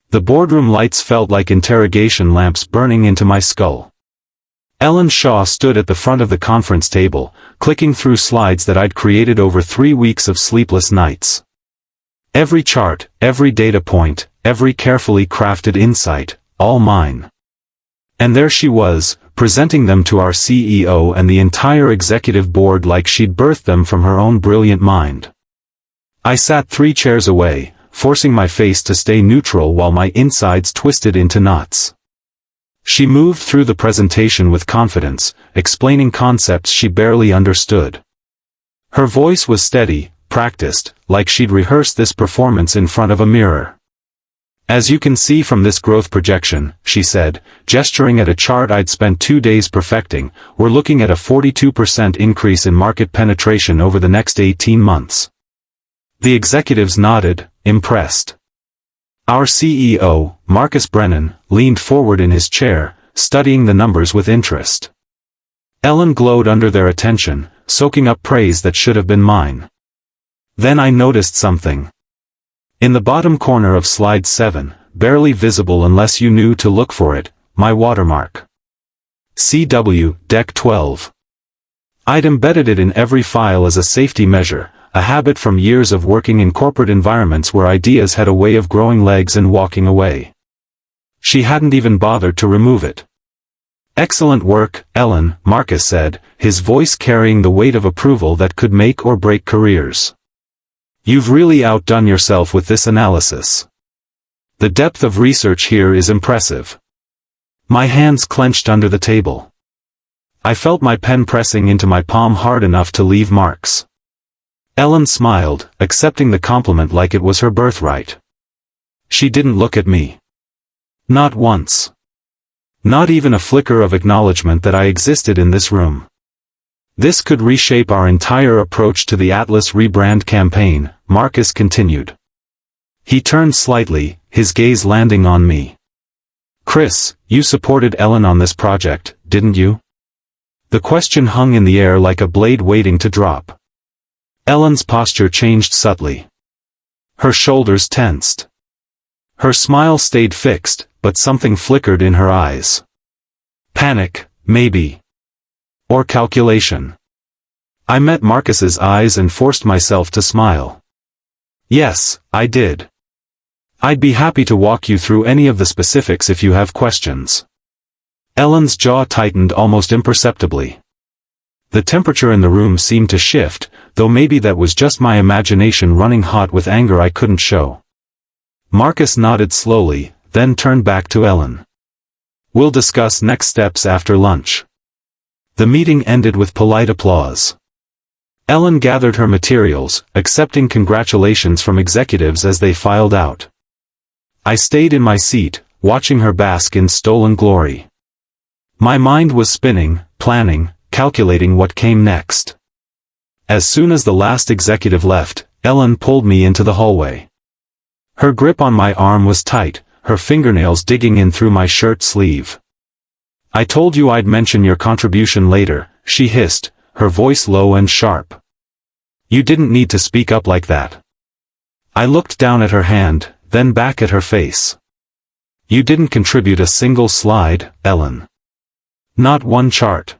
The boardroom lights felt like interrogation lamps burning into my skull. Ellen Shaw stood at the front of the conference table, clicking through slides that I'd created over 3 weeks of sleepless nights. Every chart, every data point, every carefully crafted insight, all mine. And there she was, presenting them to our CEO and the entire executive board like she'd birthed them from her own brilliant mind. I sat 3 chairs away, forcing my face to stay neutral while my insides twisted into knots. She moved through the presentation with confidence, explaining concepts she barely understood. Her voice was steady, practiced, like she'd rehearsed this performance in front of a mirror. As you can see from this growth projection, she said, gesturing at a chart I'd spent 2 days perfecting, we're looking at a 42% increase in market penetration over the next 18 months. The executives nodded, impressed. Our CEO, Marcus Brennan, leaned forward in his chair, studying the numbers with interest. Ellen glowed under their attention, soaking up praise that should have been mine. Then I noticed something. In the bottom corner of slide 7, barely visible unless you knew to look for it, my watermark. CW, Deck 12. I'd embedded it in every file as a safety measure, a habit from years of working in corporate environments where ideas had a way of growing legs and walking away. She hadn't even bothered to remove it. Excellent work, Ellen, Marcus said, his voice carrying the weight of approval that could make or break careers. You've really outdone yourself with this analysis. The depth of research here is impressive. My hands clenched under the table. I felt my pen pressing into my palm hard enough to leave marks. Ellen smiled, accepting the compliment like it was her birthright. She didn't look at me. Not once. Not even a flicker of acknowledgement that I existed in this room. This could reshape our entire approach to the Atlas rebrand campaign, Marcus continued. He turned slightly, his gaze landing on me. Chris, you supported Ellen on this project, didn't you? The question hung in the air like a blade waiting to drop. Ellen's posture changed subtly. Her shoulders tensed. Her smile stayed fixed, but something flickered in her eyes. Panic, maybe. Or calculation. I met Marcus's eyes and forced myself to smile. Yes, I did. I'd be happy to walk you through any of the specifics if you have questions. Ellen's jaw tightened almost imperceptibly. The temperature in the room seemed to shift, though maybe that was just my imagination running hot with anger I couldn't show. Marcus nodded slowly, then turned back to Ellen. We'll discuss next steps after lunch. The meeting ended with polite applause. Ellen gathered her materials, accepting congratulations from executives as they filed out. I stayed in my seat, watching her bask in stolen glory. My mind was spinning, planning, calculating what came next. As soon as the last executive left, Ellen pulled me into the hallway. Her grip on my arm was tight, her fingernails digging in through my shirt sleeve. I told you I'd mention your contribution later, she hissed, her voice low and sharp. You didn't need to speak up like that. I looked down at her hand, then back at her face. You didn't contribute a single slide, Ellen. Not one chart.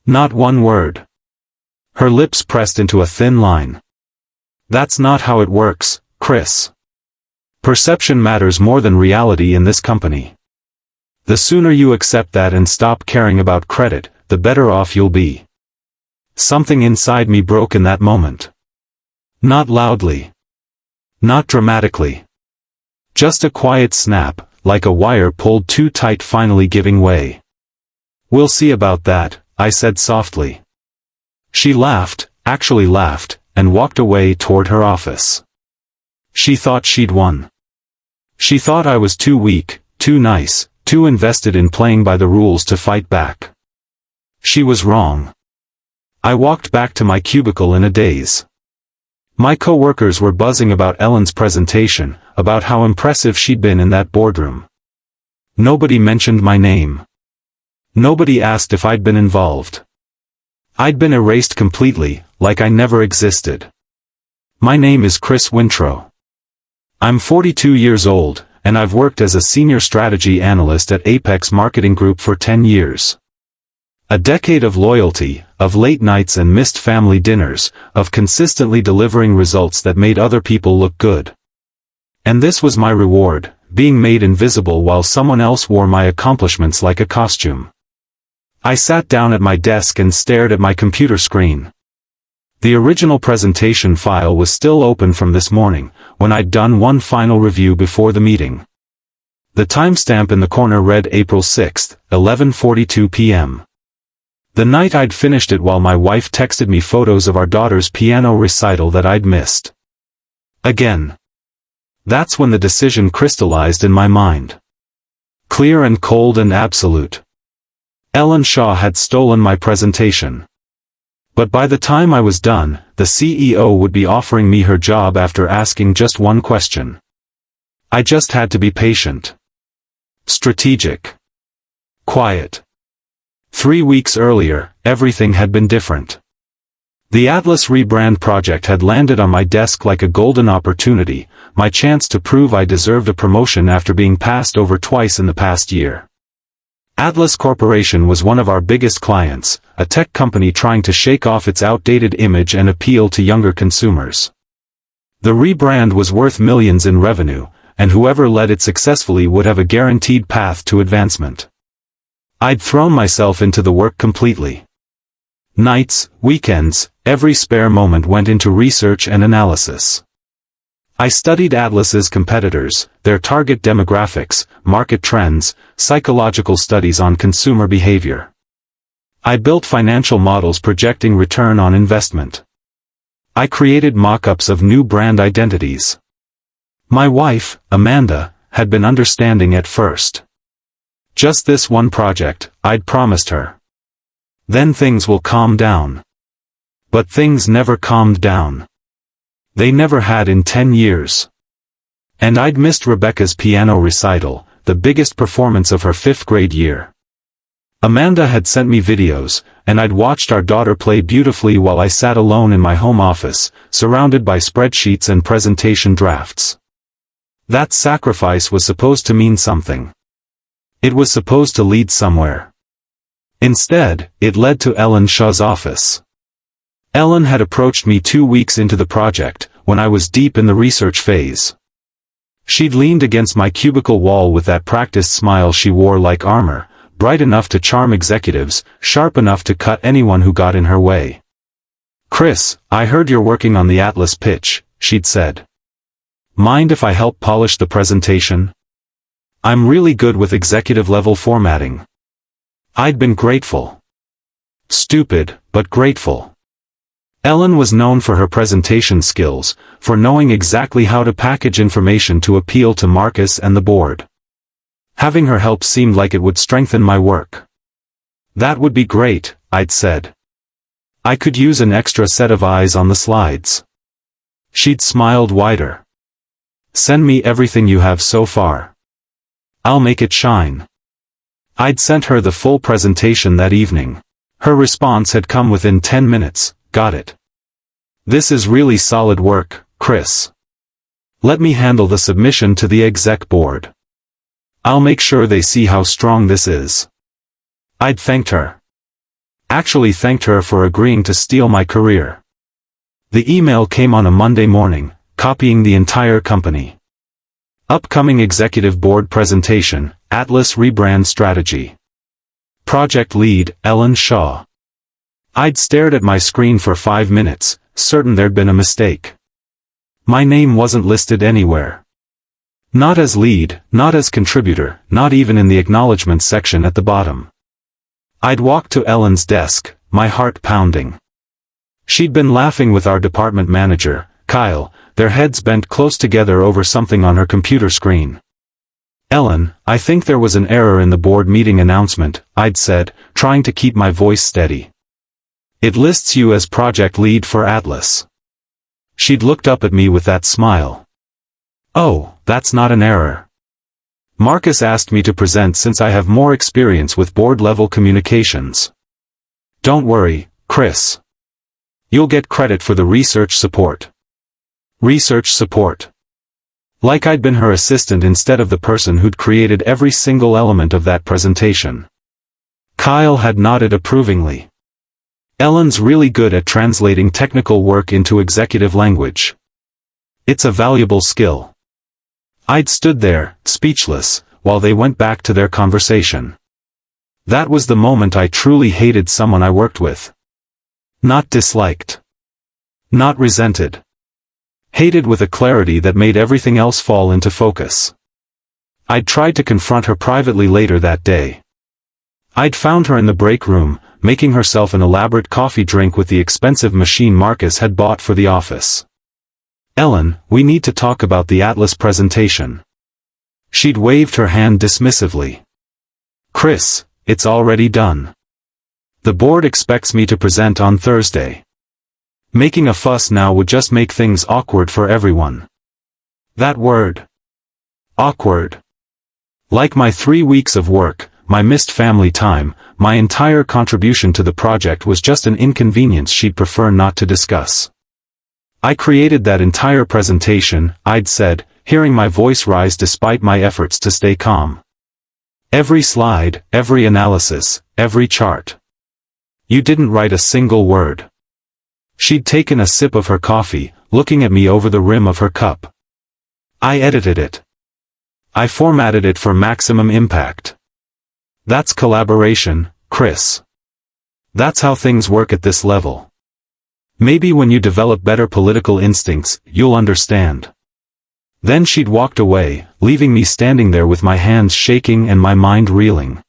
Not one word. Her lips pressed into a thin line. That's not how it works, Chris. Perception matters more than reality in this company. The sooner you accept that and stop caring about credit, the better off you'll be. Something inside me broke in that moment. Not loudly. Not dramatically. Just a quiet snap, like a wire pulled too tight finally giving way. We'll see about that, I said softly. She laughed, actually laughed, and walked away toward her office. She thought she'd won. She thought I was too weak, too nice, too invested in playing by the rules to fight back. She was wrong. I walked back to my cubicle in a daze. My coworkers were buzzing about Ellen's presentation, about how impressive she'd been in that boardroom. Nobody mentioned my name. Nobody asked if I'd been involved. I'd been erased completely, like I never existed. My name is Chris Wintrow. I'm 42 years old, and I've worked as a senior strategy analyst at Apex Marketing Group for 10 years. A decade of loyalty, of late nights and missed family dinners, of consistently delivering results that made other people look good. And this was my reward, being made invisible while someone else wore my accomplishments like a costume. I sat down at my desk and stared at my computer screen. The original presentation file was still open from this morning, when I'd done one final review before the meeting. The timestamp in the corner read April 6, 11:42 p.m. The night I'd finished it while my wife texted me photos of our daughter's piano recital that I'd missed. Again. That's when the decision crystallized in my mind. Clear and cold and absolute. Ellen Shaw had stolen my presentation. But by the time I was done, the CEO would be offering me her job after asking just one question. I just had to be patient. Strategic. Quiet. 3 weeks earlier, everything had been different. The Atlas rebrand project had landed on my desk like a golden opportunity, my chance to prove I deserved a promotion after being passed over twice in the past year. Atlas Corporation was one of our biggest clients, a tech company trying to shake off its outdated image and appeal to younger consumers. The rebrand was worth millions in revenue, and whoever led it successfully would have a guaranteed path to advancement. I'd thrown myself into the work completely. Nights, weekends, every spare moment went into research and analysis. I studied Atlas's competitors, their target demographics, market trends, psychological studies on consumer behavior. I built financial models projecting return on investment. I created mock-ups of new brand identities. My wife, Amanda, had been understanding at first. Just this one project, I'd promised her. Then things will calm down. But things never calmed down. They never had in 10 years. And I'd missed Rebecca's piano recital, the biggest performance of her 5th grade year. Amanda had sent me videos, and I'd watched our daughter play beautifully while I sat alone in my home office, surrounded by spreadsheets and presentation drafts. That sacrifice was supposed to mean something. It was supposed to lead somewhere. Instead, it led to Ellen Shaw's office. Ellen had approached me 2 weeks into the project, when I was deep in the research phase. She'd leaned against my cubicle wall with that practiced smile she wore like armor, bright enough to charm executives, sharp enough to cut anyone who got in her way. "Chris, I heard you're working on the Atlas pitch," she'd said. "Mind if I help polish the presentation? I'm really good with executive-level formatting." I'd been grateful. Stupid, but grateful. Ellen was known for her presentation skills, for knowing exactly how to package information to appeal to Marcus and the board. Having her help seemed like it would strengthen my work. "That would be great," I'd said. "I could use an extra set of eyes on the slides." She'd smiled wider. "Send me everything you have so far. I'll make it shine." I'd sent her the full presentation that evening. Her response had come within 10 minutes. "Got it. This is really solid work, Chris. Let me handle the submission to the exec board. I'll make sure they see how strong this is." I'd thanked her. Actually thanked her for agreeing to steal my career. The email came on a Monday morning, copying the entire company. Upcoming executive board presentation, Atlas rebrand strategy. Project lead, Ellen Shaw. I'd stared at my screen for 5 minutes, certain there'd been a mistake. My name wasn't listed anywhere. Not as lead, not as contributor, not even in the acknowledgement section at the bottom. I'd walked to Ellen's desk, my heart pounding. She'd been laughing with our department manager, Kyle, their heads bent close together over something on her computer screen. "Ellen, I think there was an error in the board meeting announcement," I'd said, trying to keep my voice steady. "It lists you as project lead for Atlas." She'd looked up at me with that smile. "Oh, that's not an error. Marcus asked me to present since I have more experience with board-level communications. Don't worry, Chris. You'll get credit for the research support." "Research support? Like I'd been her assistant instead of the person who'd created every single element of that presentation. Kyle had nodded approvingly. Ellen's really good at translating technical work into executive language. It's a valuable skill. I'd stood there, speechless, while they went back to their conversation. That was the moment I truly hated someone I worked with. Not disliked. Not resented. Hated with a clarity that made everything else fall into focus. I'd tried to confront her privately later that day. I'd found her in the break room, making herself an elaborate coffee drink with the expensive machine Marcus had bought for the office. "Ellen, we need to talk about the Atlas presentation." She'd waved her hand dismissively. "Chris, it's already done. The board expects me to present on Thursday. Making a fuss now would just make things awkward for everyone." That word. Awkward. Like my 3 weeks of work, my missed family time, my entire contribution to the project was just an inconvenience she'd prefer not to discuss. "I created that entire presentation," I'd said, hearing my voice rise despite my efforts to stay calm. "Every slide, every analysis, every chart. You didn't write a single word." She'd taken a sip of her coffee, looking at me over the rim of her cup. "I edited it. I formatted it for maximum impact. That's collaboration, Chris. That's how things work at this level. Maybe when you develop better political instincts, you'll understand." Then she'd walked away, leaving me standing there with my hands shaking and my mind reeling.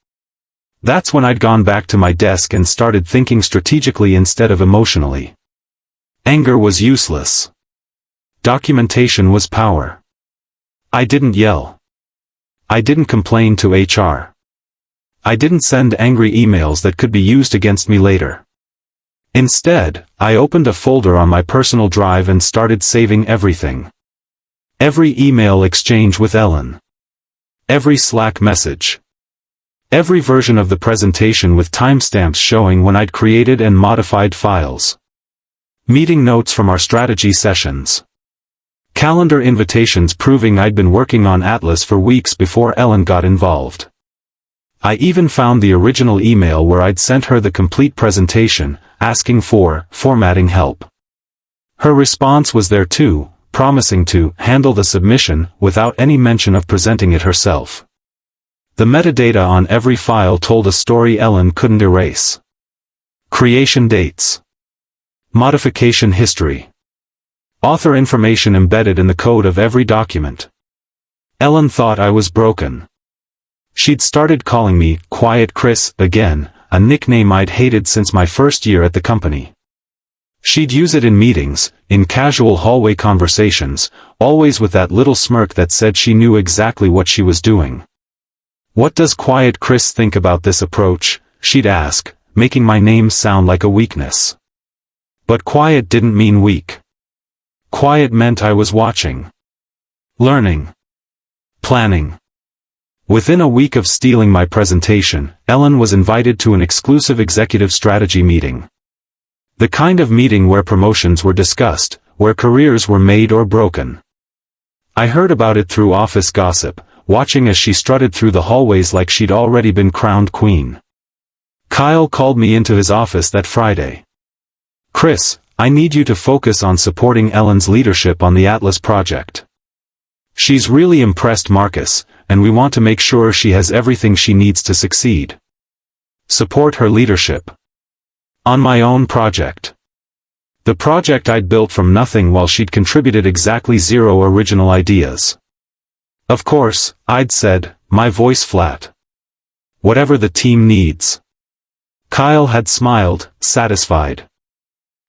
That's when I'd gone back to my desk and started thinking strategically instead of emotionally. Anger was useless. Documentation was power. I didn't yell. I didn't complain to HR. I didn't send angry emails that could be used against me later. Instead, I opened a folder on my personal drive and started saving everything. Every email exchange with Ellen. Every Slack message. Every version of the presentation with timestamps showing when I'd created and modified files. Meeting notes from our strategy sessions. Calendar invitations proving I'd been working on Atlas for weeks before Ellen got involved. I even found the original email where I'd sent her the complete presentation, asking for formatting help. Her response was there too, promising to handle the submission without any mention of presenting it herself. The metadata on every file told a story Ellen couldn't erase. Creation dates. Modification history. Author information embedded in the code of every document. Ellen thought I was broken. She'd started calling me Quiet Chris again, a nickname I'd hated since my first year at the company. She'd use it in meetings, in casual hallway conversations, always with that little smirk that said she knew exactly what she was doing. "What does Quiet Chris think about this approach?" she'd ask, making my name sound like a weakness. But quiet didn't mean weak. Quiet meant I was watching. Learning. Planning. Within a week of stealing my presentation, Ellen was invited to an exclusive executive strategy meeting. The kind of meeting where promotions were discussed, where careers were made or broken. I heard about it through office gossip, watching as she strutted through the hallways like she'd already been crowned queen. Kyle called me into his office that Friday. "Chris, I need you to focus on supporting Ellen's leadership on the Atlas project. She's really impressed Marcus, and we want to make sure she has everything she needs to succeed. Support her leadership. On my own project." The project I'd built from nothing while she'd contributed exactly 0 original ideas. "Of course," I'd said, my voice flat. "Whatever the team needs." Kyle had smiled, satisfied.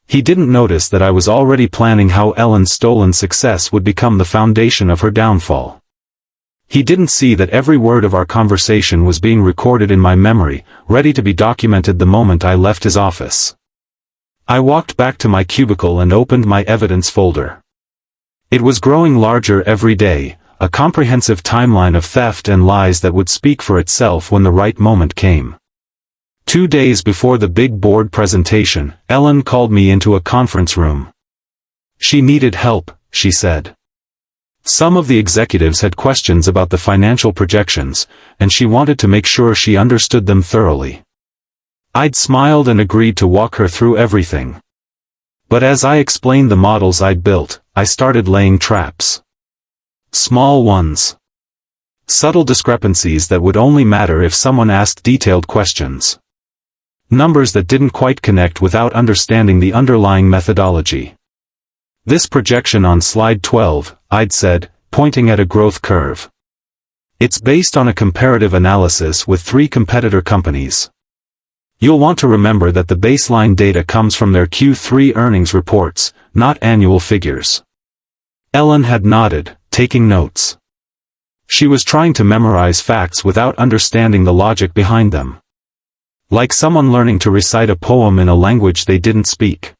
He didn't notice that I was already planning how Ellen's stolen success would become the foundation of her downfall. He didn't see that every word of our conversation was being recorded in my memory, ready to be documented the moment I left his office. I walked back to my cubicle and opened my evidence folder. It was growing larger every day, a comprehensive timeline of theft and lies that would speak for itself when the right moment came. 2 days before the big board presentation, Ellen called me into a conference room. She needed help, she said. Some of the executives had questions about the financial projections, and she wanted to make sure she understood them thoroughly. I'd smiled and agreed to walk her through everything. But as I explained the models I'd built, I started laying traps. Small ones. Subtle discrepancies that would only matter if someone asked detailed questions. Numbers that didn't quite connect without understanding the underlying methodology. This projection on slide 12, I'd said, pointing at a growth curve. It's based on a comparative analysis with 3 competitor companies. You'll want to remember that the baseline data comes from their Q3 earnings reports, not annual figures. Ellen had nodded, taking notes. She was trying to memorize facts without understanding the logic behind them. Like someone learning to recite a poem in a language they didn't speak.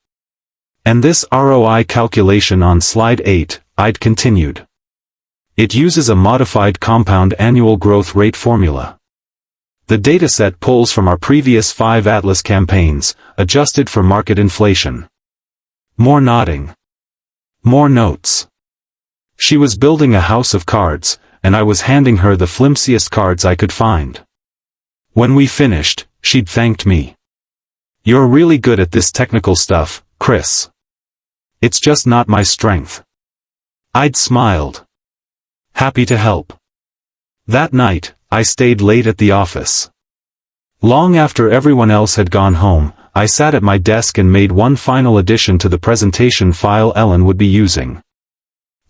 And this ROI calculation on slide 8, I'd continued. It uses a modified compound annual growth rate formula. The dataset pulls from our previous 5 Atlas campaigns, adjusted for market inflation. More nodding. More notes. She was building a house of cards, and I was handing her the flimsiest cards I could find. When we finished, she'd thanked me. "You're really good at this technical stuff, Chris. It's just not my strength." I'd smiled. Happy to help. That night, I stayed late at the office. Long after everyone else had gone home, I sat at my desk and made one final addition to the presentation file Ellen would be using.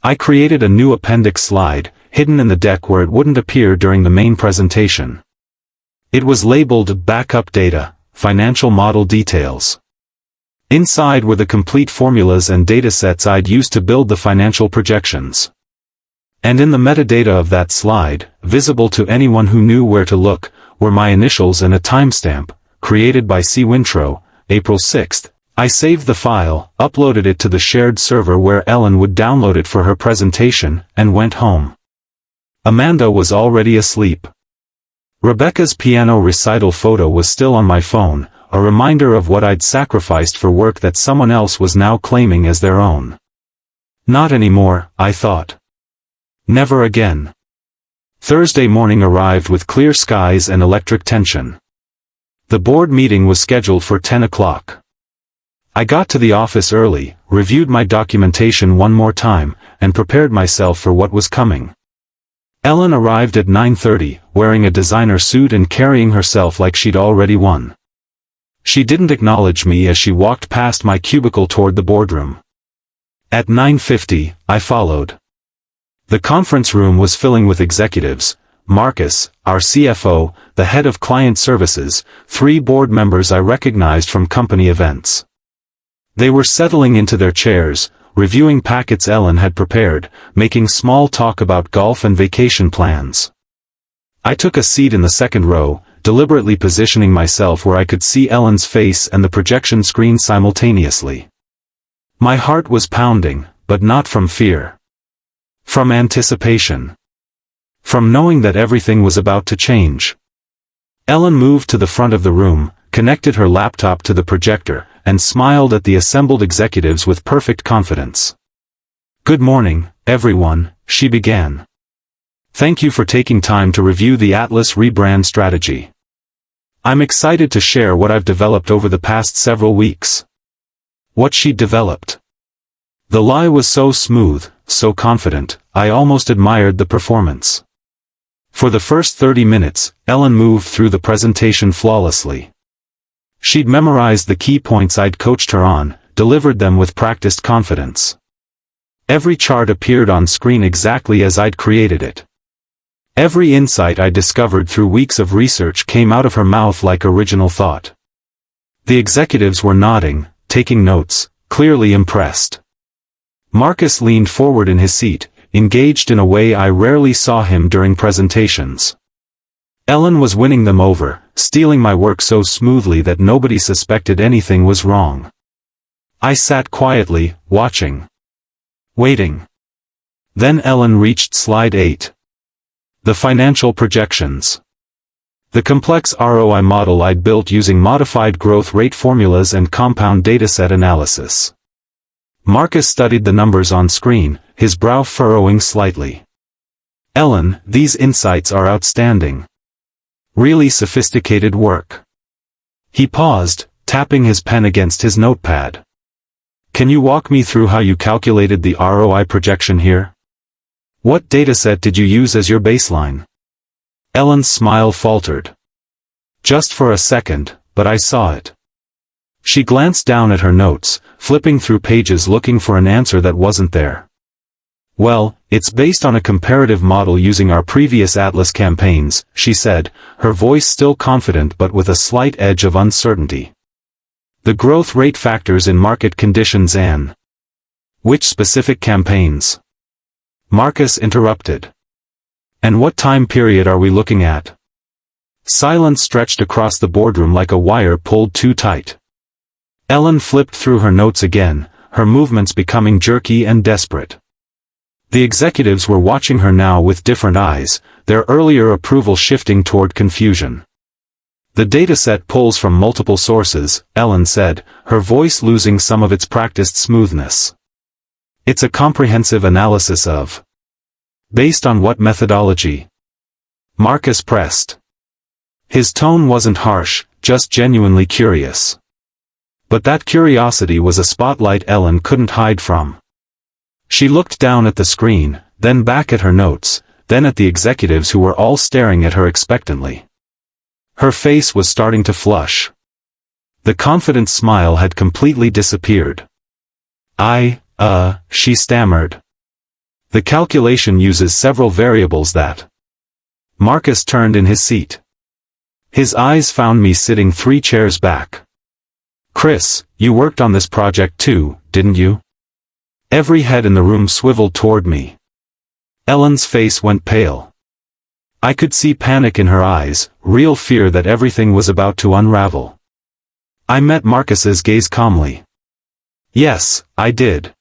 I created a new appendix slide, hidden in the deck where it wouldn't appear during the main presentation. It was labeled Backup Data, Financial Model Details. Inside were the complete formulas and datasets I'd used to build the financial projections. And in the metadata of that slide, visible to anyone who knew where to look, were my initials and a timestamp, created by C. Wintro, April 6th. I saved the file, uploaded it to the shared server where Ellen would download it for her presentation, and went home. Amanda was already asleep. Rebecca's piano recital photo was still on my phone, a reminder of what I'd sacrificed for work that someone else was now claiming as their own. Not anymore, I thought. Never again. Thursday morning arrived with clear skies and electric tension. The board meeting was scheduled for 10 o'clock. I got to the office early, reviewed my documentation one more time, and prepared myself for what was coming. Ellen arrived at 9:30, wearing a designer suit and carrying herself like she'd already won. She didn't acknowledge me as she walked past my cubicle toward the boardroom. At 9:50, I followed. The conference room was filling with executives: Marcus, our CFO, the head of client services, 3 board members I recognized from company events. They were settling into their chairs, reviewing packets Ellen had prepared, making small talk about golf and vacation plans. I took a seat in the second row, deliberately positioning myself where I could see Ellen's face and the projection screen simultaneously. My heart was pounding, but not from fear. From anticipation. From knowing that everything was about to change. Ellen moved to the front of the room, connected her laptop to the projector, and smiled at the assembled executives with perfect confidence. "Good morning, everyone," she began. "Thank you for taking time to review the Atlas rebrand strategy. I'm excited to share what I've developed over the past several weeks." What she'd developed. The lie was so smooth, so confident, I almost admired the performance. For the first 30 minutes, Ellen moved through the presentation flawlessly. She'd memorized the key points I'd coached her on, delivered them with practiced confidence. Every chart appeared on screen exactly as I'd created it. Every insight I discovered through weeks of research came out of her mouth like original thought. The executives were nodding, taking notes, clearly impressed. Marcus leaned forward in his seat, engaged in a way I rarely saw him during presentations. Ellen was winning them over, stealing my work so smoothly that nobody suspected anything was wrong. I sat quietly, watching. Waiting. Then Ellen reached slide 8. The financial projections. The complex ROI model I'd built using modified growth rate formulas and compound dataset analysis. Marcus studied the numbers on screen, his brow furrowing slightly. "Ellen, these insights are outstanding. Really sophisticated work." He paused, tapping his pen against his notepad. "Can you walk me through how you calculated the ROI projection here? What dataset did you use as your baseline?" Ellen's smile faltered. "Just for a second, but I saw it." She glanced down at her notes, flipping through pages looking for an answer that wasn't there. "Well, it's based on a comparative model using our previous Atlas campaigns," she said, her voice still confident but with a slight edge of uncertainty. "The growth rate factors in market conditions and..." "Which specific campaigns?" Marcus interrupted. "And what time period are we looking at?" Silence stretched across the boardroom like a wire pulled too tight. Ellen flipped through her notes again, her movements becoming jerky and desperate. The executives were watching her now with different eyes, their earlier approval shifting toward confusion. "The dataset pulls from multiple sources," Ellen said, her voice losing some of its practiced smoothness. "It's a comprehensive analysis of..." "Based on what methodology?" Marcus pressed. His tone wasn't harsh, just genuinely curious. But that curiosity was a spotlight Ellen couldn't hide from. She looked down at the screen, then back at her notes, then at the executives who were all staring at her expectantly. Her face was starting to flush. The confident smile had completely disappeared. She stammered. "The calculation uses several variables that..." Marcus turned in his seat. His eyes found me sitting 3 chairs back. "Chris, you worked on this project too, didn't you?" Every head in the room swiveled toward me. Ellen's face went pale. I could see panic in her eyes, real fear that everything was about to unravel. I met Marcus's gaze calmly. "Yes, I did.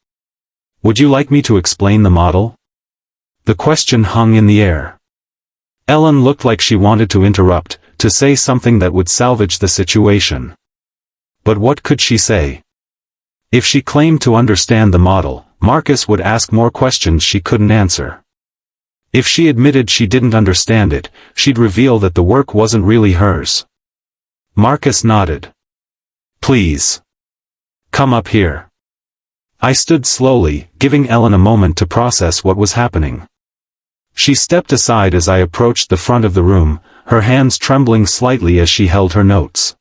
Would you like me to explain the model?" The question hung in the air. Ellen looked like she wanted to interrupt, to say something that would salvage the situation. But what could she say? If she claimed to understand the model, Marcus would ask more questions she couldn't answer. If she admitted she didn't understand it, she'd reveal that the work wasn't really hers. Marcus nodded. "Please. Come up here." I stood slowly, giving Ellen a moment to process what was happening. She stepped aside as I approached the front of the room, her hands trembling slightly as she held her notes.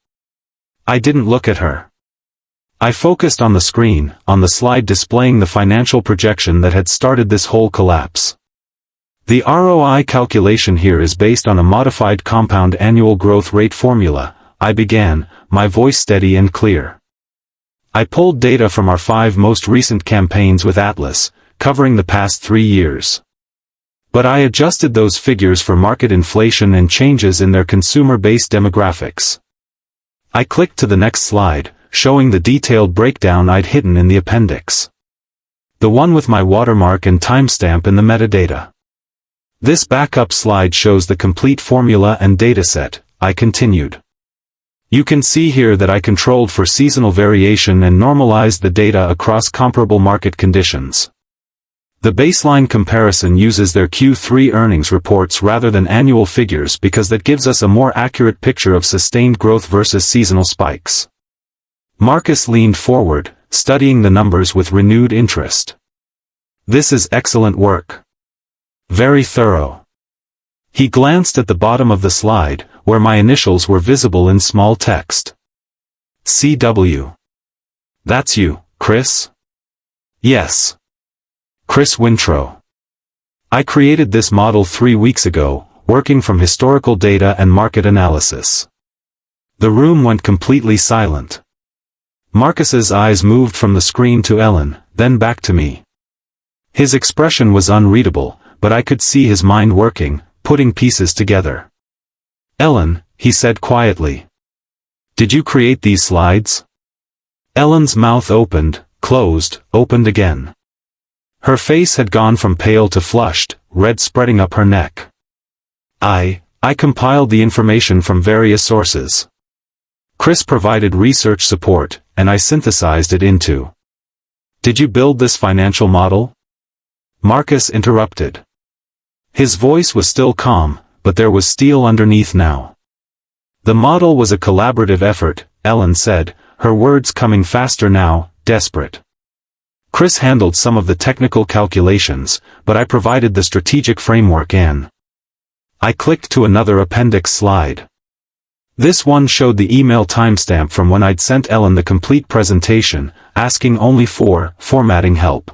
I didn't look at her. I focused on the screen, on the slide displaying the financial projection that had started this whole collapse. "The ROI calculation here is based on a modified compound annual growth rate formula," I began, my voice steady and clear. "I pulled data from our 5 most recent campaigns with Atlas, covering the past 3 years. But I adjusted those figures for market inflation and changes in their consumer-based demographics." I clicked to the next slide, showing the detailed breakdown I'd hidden in the appendix. The one with my watermark and timestamp in the metadata. "This backup slide shows the complete formula and dataset," I continued. "You can see here that I controlled for seasonal variation and normalized the data across comparable market conditions. The baseline comparison uses their Q3 earnings reports rather than annual figures because that gives us a more accurate picture of sustained growth versus seasonal spikes." Marcus leaned forward, studying the numbers with renewed interest. "This is excellent work. Very thorough." He glanced at the bottom of the slide, where my initials were visible in small text. "CW. That's you, Chris?" "Yes. Chris Wintrow. I created this model 3 weeks ago, working from historical data and market analysis." The room went completely silent. Marcus's eyes moved from the screen to Ellen, then back to me. His expression was unreadable, but I could see his mind working, putting pieces together. "Ellen," he said quietly. "Did you create these slides?" Ellen's mouth opened, closed, opened again. Her face had gone from pale to flushed, red spreading up her neck. I compiled the information from various sources. Chris provided research support, and I synthesized it into." "Did you build this financial model?" Marcus interrupted. His voice was still calm, but there was steel underneath now. The model was a collaborative effort, Ellen said, her words coming faster now, desperate. Chris handled some of the technical calculations, but I provided the strategic framework and I clicked to another appendix slide. This one showed the email timestamp from when I'd sent Ellen the complete presentation, asking only for formatting help.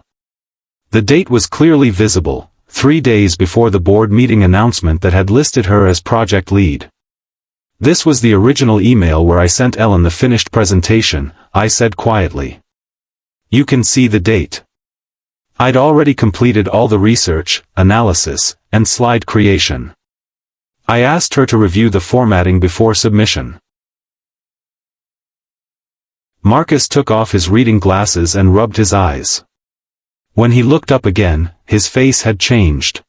The date was clearly visible, 3 days before the board meeting announcement that had listed her as project lead. This was the original email where I sent Ellen the finished presentation, I said quietly. You can see the date. I'd already completed all the research, analysis, and slide creation. I asked her to review the formatting before submission. Marcus took off his reading glasses and rubbed his eyes. When he looked up again, his face had changed.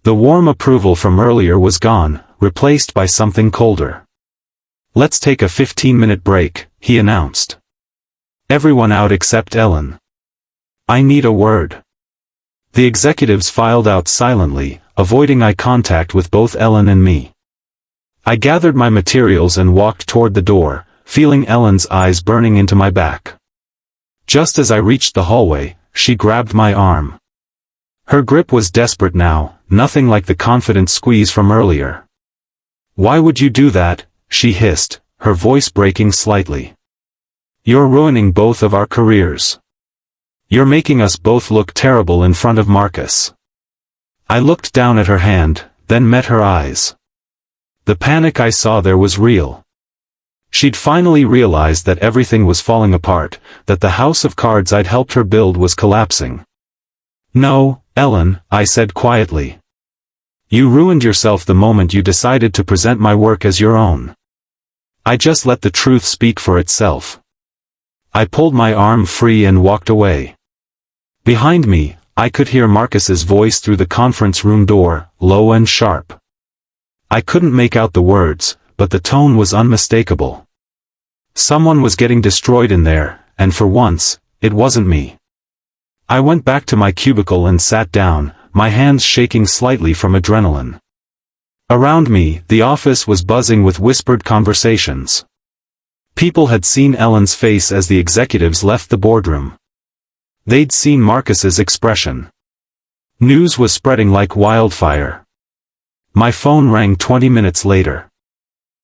The warm approval from earlier was gone, replaced by something colder. Let's take a 15-minute break, he announced. Everyone out except Ellen. I need a word. The executives filed out silently, avoiding eye contact with both Ellen and me. I gathered my materials and walked toward the door, feeling Ellen's eyes burning into my back. Just as I reached the hallway, she grabbed my arm. Her grip was desperate now, nothing like the confident squeeze from earlier. Why would you do that? She hissed, her voice breaking slightly. You're ruining both of our careers. You're making us both look terrible in front of Marcus. I looked down at her hand, then met her eyes. The panic I saw there was real. She'd finally realized that everything was falling apart, that the house of cards I'd helped her build was collapsing. No, Ellen, I said quietly. You ruined yourself the moment you decided to present my work as your own. I just let the truth speak for itself. I pulled my arm free and walked away. Behind me, I could hear Marcus's voice through the conference room door, low and sharp. I couldn't make out the words, but the tone was unmistakable. Someone was getting destroyed in there, and for once, it wasn't me. I went back to my cubicle and sat down, my hands shaking slightly from adrenaline. Around me, the office was buzzing with whispered conversations. People had seen Ellen's face as the executives left the boardroom. They'd seen Marcus's expression. News was spreading like wildfire. My phone rang 20 minutes later.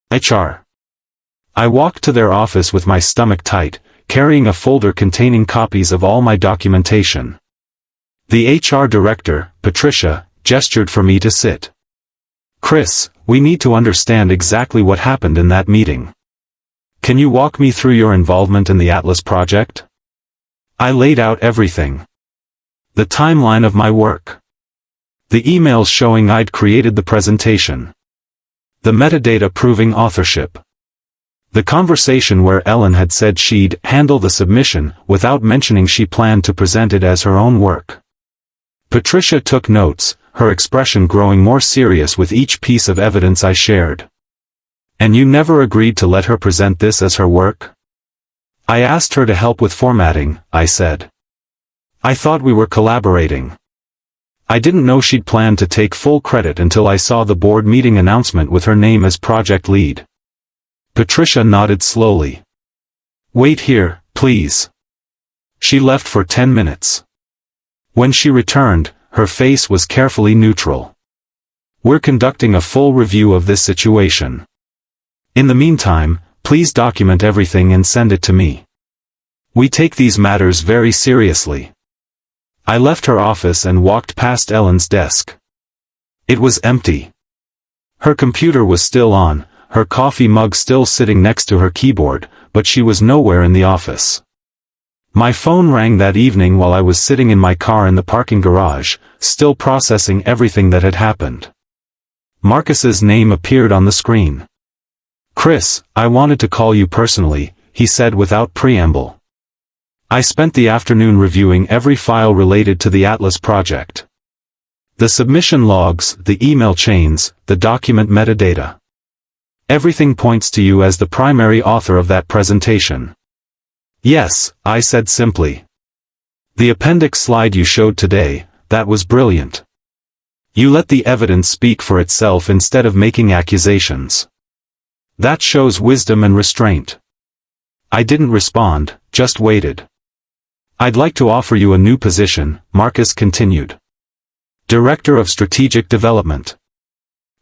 HR. I walked to their office with my stomach tight, carrying a folder containing copies of all my documentation. The HR director, Patricia, gestured for me to sit. Chris, we need to understand exactly what happened in that meeting. Can you walk me through your involvement in the Atlas project? I laid out everything. The timeline of my work. The emails showing I'd created the presentation. The metadata proving authorship. The conversation where Ellen had said she'd handle the submission without mentioning she planned to present it as her own work. Patricia took notes, her expression growing more serious with each piece of evidence I shared. And you never agreed to let her present this as her work? I asked her to help with formatting, I said. I thought we were collaborating. I didn't know she'd planned to take full credit until I saw the board meeting announcement with her name as project lead. Patricia nodded slowly. Wait here, please. She left for 10 minutes. When she returned, her face was carefully neutral. We're conducting a full review of this situation. In the meantime, please document everything and send it to me. We take these matters very seriously. I left her office and walked past Ellen's desk. It was empty. Her computer was still on, her coffee mug still sitting next to her keyboard, but she was nowhere in the office. My phone rang that evening while I was sitting in my car in the parking garage, still processing everything that had happened. Marcus's name appeared on the screen. Chris, I wanted to call you personally, he said without preamble. I spent the afternoon reviewing every file related to the Atlas project. The submission logs, the email chains, the document metadata. Everything points to you as the primary author of that presentation. Yes, I said simply. The appendix slide you showed today, that was brilliant. You let the evidence speak for itself instead of making accusations. That shows wisdom and restraint. I didn't respond, just waited. I'd like to offer you a new position, Marcus continued. Director of Strategic Development.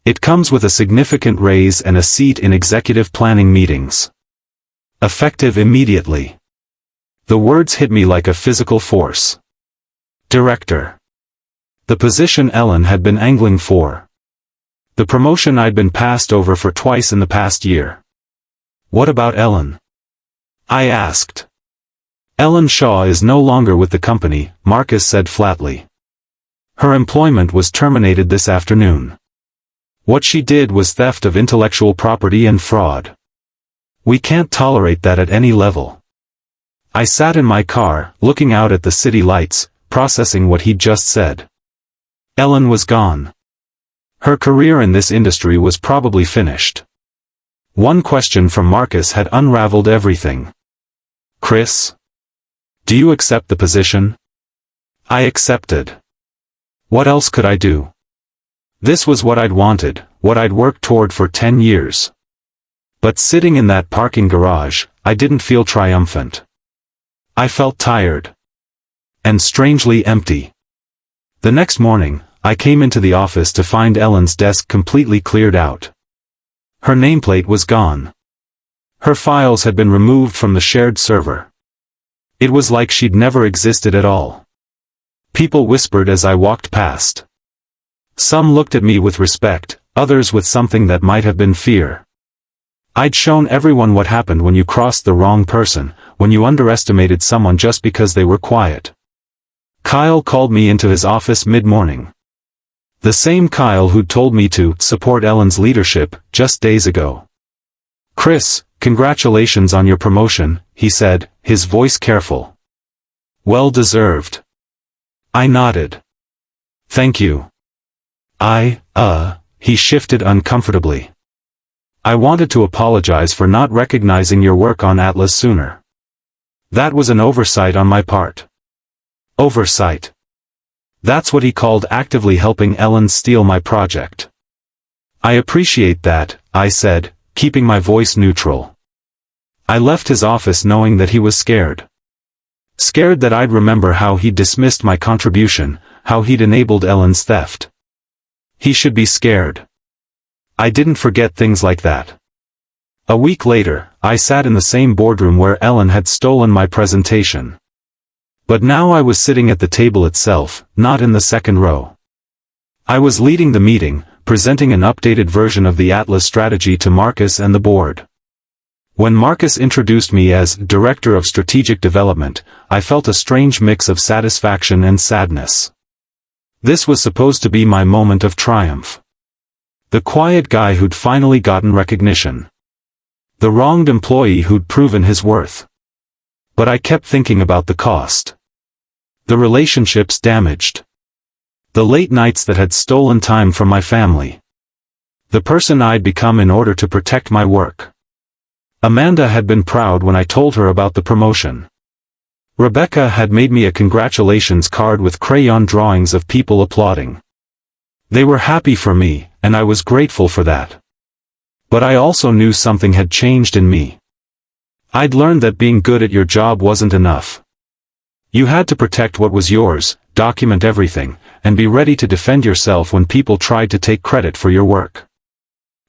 It comes with a significant raise and a seat in executive planning meetings. Effective immediately. The words hit me like a physical force. Director. The position Ellen had been angling for. The promotion I'd been passed over for twice in the past year. What about Ellen? I asked. Ellen Shaw is no longer with the company, Marcus said flatly. Her employment was terminated this afternoon. What she did was theft of intellectual property and fraud. We can't tolerate that at any level. I sat in my car, looking out at the city lights, processing what he'd just said. Ellen was gone. Her career in this industry was probably finished. One question from Marcus had unraveled everything. Chris? Do you accept the position? I accepted. What else could I do? This was what I'd wanted, what I'd worked toward for 10 years. But sitting in that parking garage, I didn't feel triumphant. I felt tired. And strangely empty. The next morning, I came into the office to find Ellen's desk completely cleared out. Her nameplate was gone. Her files had been removed from the shared server. It was like she'd never existed at all. People whispered as I walked past. Some looked at me with respect, others with something that might have been fear. I'd shown everyone what happened when you crossed the wrong person, when you underestimated someone just because they were quiet. Kyle called me into his office mid-morning. The same Kyle who'd told me to support Ellen's leadership just days ago. Chris, congratulations on your promotion, he said, his voice careful. Well deserved. I nodded. Thank you. He shifted uncomfortably. I wanted to apologize for not recognizing your work on Atlas sooner. That was an oversight on my part. Oversight. That's what he called actively helping Ellen steal my project. I appreciate that, I said, keeping my voice neutral. I left his office knowing that he was scared. Scared that I'd remember how he'd dismissed my contribution, how he'd enabled Ellen's theft. He should be scared. I didn't forget things like that. A week later, I sat in the same boardroom where Ellen had stolen my presentation. But now I was sitting at the table itself, not in the second row. I was leading the meeting, presenting an updated version of the Atlas strategy to Marcus and the board. When Marcus introduced me as Director of Strategic Development, I felt a strange mix of satisfaction and sadness. This was supposed to be my moment of triumph. The quiet guy who'd finally gotten recognition. The wronged employee who'd proven his worth. But I kept thinking about the cost. The relationships damaged. The late nights that had stolen time from my family. The person I'd become in order to protect my work. Amanda had been proud when I told her about the promotion. Rebecca had made me a congratulations card with crayon drawings of people applauding. They were happy for me, and I was grateful for that. But I also knew something had changed in me. I'd learned that being good at your job wasn't enough. You had to protect what was yours, document everything, and be ready to defend yourself when people tried to take credit for your work.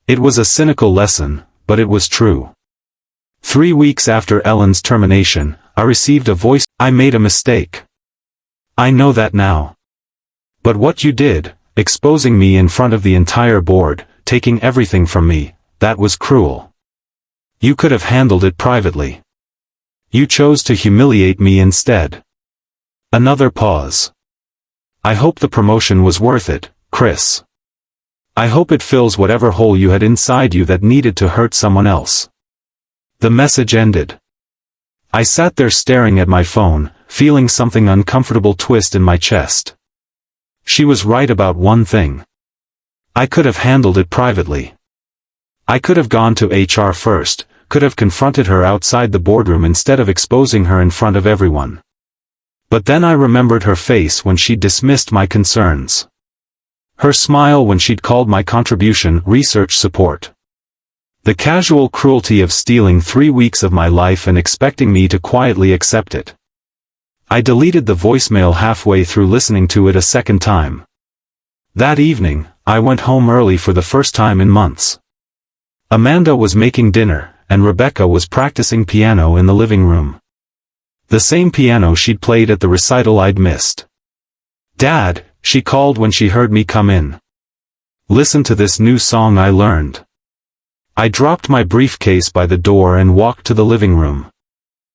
It was a cynical lesson, but it was true. 3 weeks after Ellen's termination, I received a voice. I made a mistake. I know that now. But what you did, exposing me in front of the entire board, taking everything from me, that was cruel. You could have handled it privately. You chose to humiliate me instead. Another pause. I hope the promotion was worth it, Chris. I hope it fills whatever hole you had inside you that needed to hurt someone else. The message ended. I sat there staring at my phone, feeling something uncomfortable twist in my chest. She was right about one thing. I could have handled it privately. I could have gone to HR first, could have confronted her outside the boardroom instead of exposing her in front of everyone. But then I remembered her face when she'd dismissed my concerns. Her smile when she'd called my contribution research support. The casual cruelty of stealing 3 weeks of my life and expecting me to quietly accept it. I deleted the voicemail halfway through listening to it a second time. That evening, I went home early for the first time in months. Amanda was making dinner, and Rebecca was practicing piano in the living room. The same piano she'd played at the recital I'd missed. "Dad," she called when she heard me come in. "Listen to this new song I learned." I dropped my briefcase by the door and walked to the living room.